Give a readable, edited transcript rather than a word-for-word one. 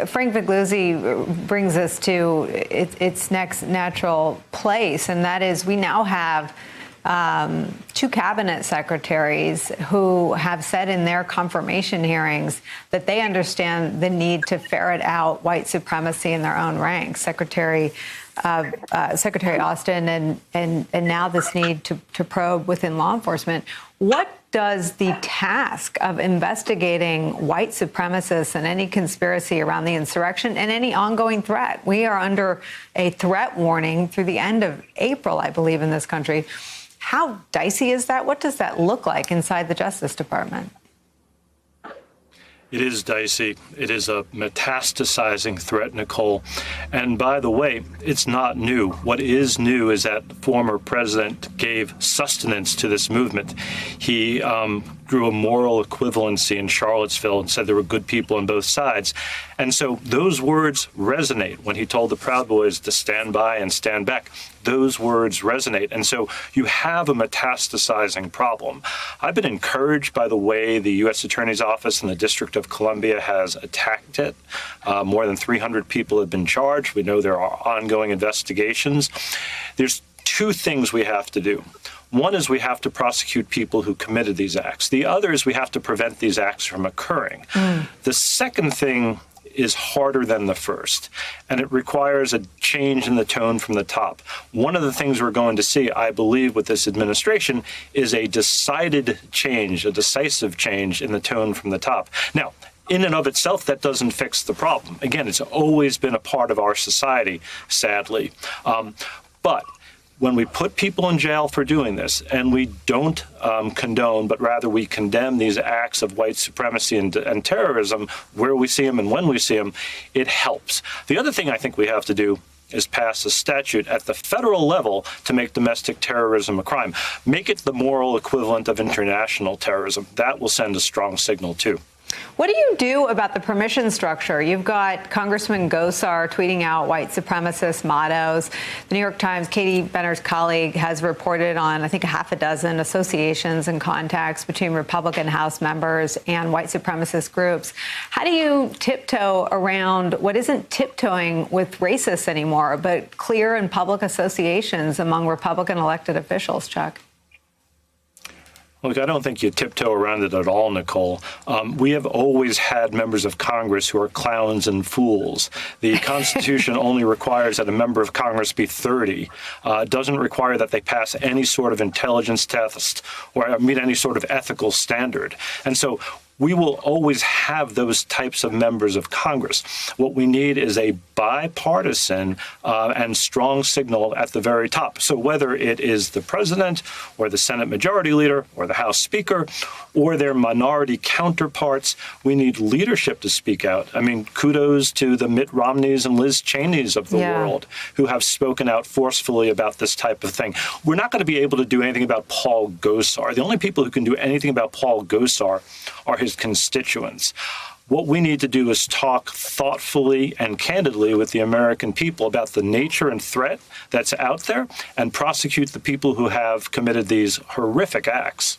Frank Figliuzzi brings us to its next natural place, and that is we now have two cabinet secretaries who have said in their confirmation hearings that they understand the need to ferret out white supremacy in their own ranks. Secretary Austin and now this need to probe within law enforcement. What does the task of investigating white supremacists and any conspiracy around the insurrection and any ongoing threat? We are under a threat warning through the end of April, I believe, in this country. How dicey is that? What does that look like inside the Justice Department? It is dicey. It is a metastasizing threat, Nicole. And by the way, it's not new. What is new is that the former president gave sustenance to this movement. He drew a moral equivalency in Charlottesville and said there were good people on both sides. And so those words resonate. When he told the Proud Boys to stand by and stand back, those words resonate. And so you have a metastasizing problem. I've been encouraged by the way the U.S. Attorney's Office in the District of Columbia has attacked it. More than 300 people have been charged. We know there are ongoing investigations. There's two things we have to do. One is we have to prosecute people who committed these acts. The other is we have to prevent these acts from occurring. The second thing is harder than the first, and it requires a change in the tone from the top. One of the things we're going to see, I believe, with this administration is a decided change, a decisive change in the tone from the top. Now, in and of itself, that doesn't fix the problem. Again, it's always been a part of our society, sadly. But when we put people in jail for doing this, and we don't condone, but rather we condemn these acts of white supremacy and terrorism where we see them and when we see them, it helps. The other thing I think we have to do is pass a statute at the federal level to make domestic terrorism a crime. Make it the moral equivalent of international terrorism. That will send a strong signal, too. What do you do about the permission structure? You've got Congressman Gosar tweeting out white supremacist mottos. The New York Times, Katie Benner's colleague, has reported on, I think, a half a dozen associations and contacts between Republican House members and white supremacist groups. How do you tiptoe around what isn't tiptoeing with racists anymore, but clear and public associations among Republican elected officials, Chuck? Look, I don't think you tiptoe around it at all, Nicole. We have always had members of Congress who are clowns and fools. The Constitution only requires that a member of Congress be 30. It doesn't require that they pass any sort of intelligence test or meet any sort of ethical standard. And so we will always have those types of members of Congress. What we need is a bipartisan and strong signal at the very top. So whether it is the president or the Senate Majority Leader or the House Speaker or their minority counterparts, we need leadership to speak out. I mean, kudos to the Mitt Romneys and Liz Cheneys of the world who have spoken out forcefully about this type of thing. We're not going to be able to do anything about Paul Gosar. The only people who can do anything about Paul Gosar are his constituents. What we need to do is talk thoughtfully and candidly with the American people about the nature and threat that's out there and prosecute the people who have committed these horrific acts.